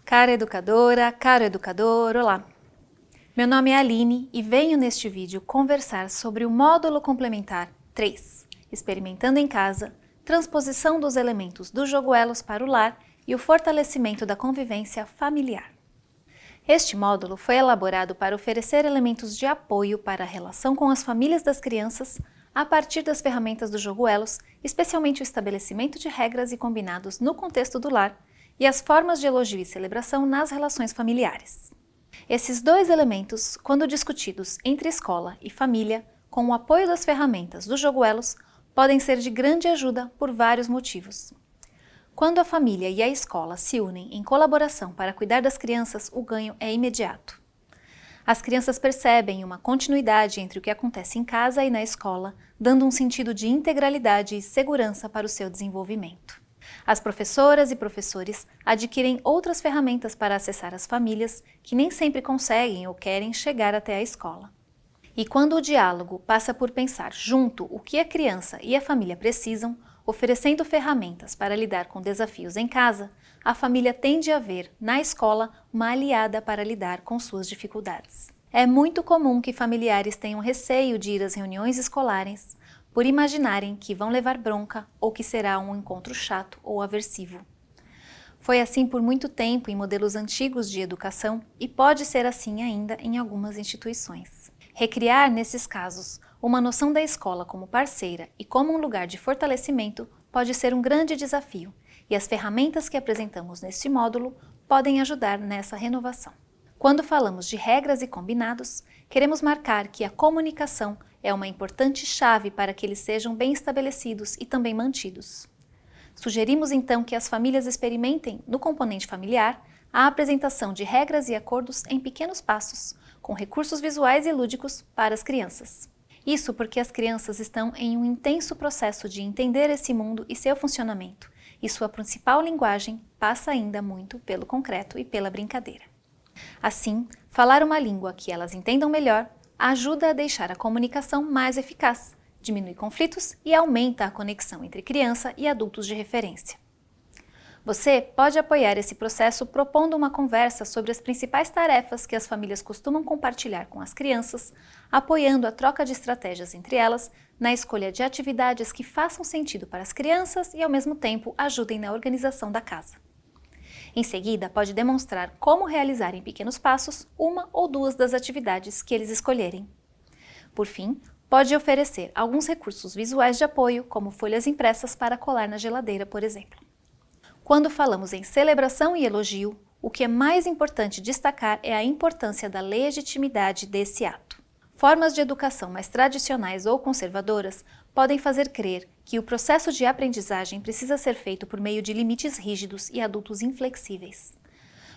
Cara educadora, caro educador, olá! Meu nome é Aline e venho neste vídeo conversar sobre o módulo complementar 3, Experimentando em Casa, transposição dos elementos do jogo Elos para o lar e o fortalecimento da convivência familiar. Este módulo foi elaborado para oferecer elementos de apoio para a relação com as famílias das crianças a partir das ferramentas do jogo Elos, especialmente o estabelecimento de regras e combinados no contexto do lar e as formas de elogio e celebração nas relações familiares. Esses dois elementos, quando discutidos entre escola e família, com o apoio das ferramentas do jogo Elos, podem ser de grande ajuda por vários motivos. Quando a família e a escola se unem em colaboração para cuidar das crianças, o ganho é imediato. As crianças percebem uma continuidade entre o que acontece em casa e na escola, dando um sentido de integralidade e segurança para o seu desenvolvimento. As professoras e professores adquirem outras ferramentas para acessar as famílias que nem sempre conseguem ou querem chegar até a escola. E quando o diálogo passa por pensar junto o que a criança e a família precisam, oferecendo ferramentas para lidar com desafios em casa, a família tende a ver na escola uma aliada para lidar com suas dificuldades. É muito comum que familiares tenham receio de ir às reuniões escolares, por imaginarem que vão levar bronca ou que será um encontro chato ou aversivo. Foi assim por muito tempo em modelos antigos de educação e pode ser assim ainda em algumas instituições. Recriar, nesses casos, uma noção da escola como parceira e como um lugar de fortalecimento pode ser um grande desafio, e as ferramentas que apresentamos neste módulo podem ajudar nessa renovação. Quando falamos de regras e combinados, queremos marcar que a comunicação é uma importante chave para que eles sejam bem estabelecidos e também mantidos. Sugerimos então que as famílias experimentem, no componente familiar, a apresentação de regras e acordos em pequenos passos, com recursos visuais e lúdicos para as crianças. Isso porque as crianças estão em um intenso processo de entender esse mundo e seu funcionamento, e sua principal linguagem passa ainda muito pelo concreto e pela brincadeira. Assim, falar uma língua que elas entendam melhor ajuda a deixar a comunicação mais eficaz, diminui conflitos e aumenta a conexão entre criança e adultos de referência. Você pode apoiar esse processo propondo uma conversa sobre as principais tarefas que as famílias costumam compartilhar com as crianças, apoiando a troca de estratégias entre elas, na escolha de atividades que façam sentido para as crianças e, ao mesmo tempo, ajudem na organização da casa. Em seguida, pode demonstrar como realizar em pequenos passos uma ou duas das atividades que eles escolherem. Por fim, pode oferecer alguns recursos visuais de apoio, como folhas impressas para colar na geladeira, por exemplo. Quando falamos em celebração e elogio, o que é mais importante destacar é a importância da legitimidade desse ato. Formas de educação mais tradicionais ou conservadoras podem fazer crer que o processo de aprendizagem precisa ser feito por meio de limites rígidos e adultos inflexíveis.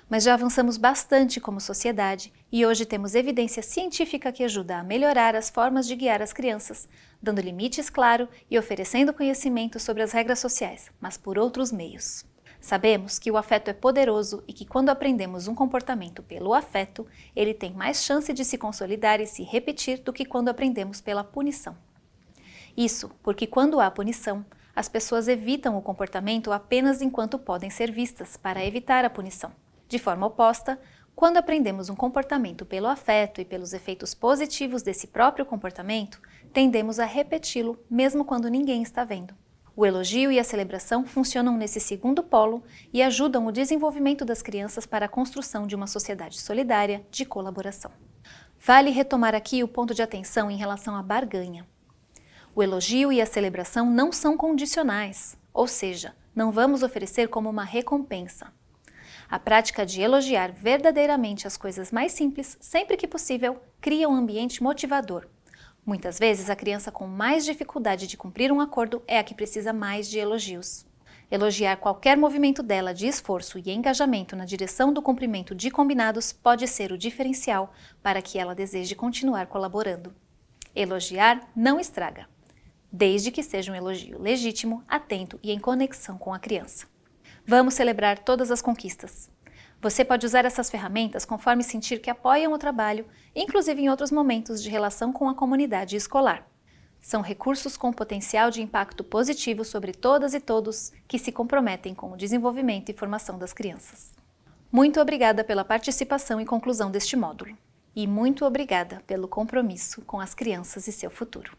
Mas já avançamos bastante como sociedade e hoje temos evidência científica que ajuda a melhorar as formas de guiar as crianças, dando limites claros e oferecendo conhecimento sobre as regras sociais, mas por outros meios. Sabemos que o afeto é poderoso e que quando aprendemos um comportamento pelo afeto, ele tem mais chance de se consolidar e se repetir do que quando aprendemos pela punição. Isso porque quando há punição, as pessoas evitam o comportamento apenas enquanto podem ser vistas, para evitar a punição. De forma oposta, quando aprendemos um comportamento pelo afeto e pelos efeitos positivos desse próprio comportamento, tendemos a repeti-lo mesmo quando ninguém está vendo. O elogio e a celebração funcionam nesse segundo polo e ajudam o desenvolvimento das crianças para a construção de uma sociedade solidária de colaboração. Vale retomar aqui o ponto de atenção em relação à barganha. O elogio e a celebração não são condicionais, ou seja, não vamos oferecer como uma recompensa. A prática de elogiar verdadeiramente as coisas mais simples, sempre que possível, cria um ambiente motivador. Muitas vezes, a criança com mais dificuldade de cumprir um acordo é a que precisa mais de elogios. Elogiar qualquer movimento dela de esforço e engajamento na direção do cumprimento de combinados pode ser o diferencial para que ela deseje continuar colaborando. Elogiar não estraga, desde que seja um elogio legítimo, atento e em conexão com a criança. Vamos celebrar todas as conquistas. Você pode usar essas ferramentas conforme sentir que apoiam o trabalho, inclusive em outros momentos de relação com a comunidade escolar. São recursos com potencial de impacto positivo sobre todas e todos que se comprometem com o desenvolvimento e formação das crianças. Muito obrigada pela participação e conclusão deste módulo. E muito obrigada pelo compromisso com as crianças e seu futuro.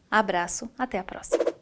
Abraço, até a próxima!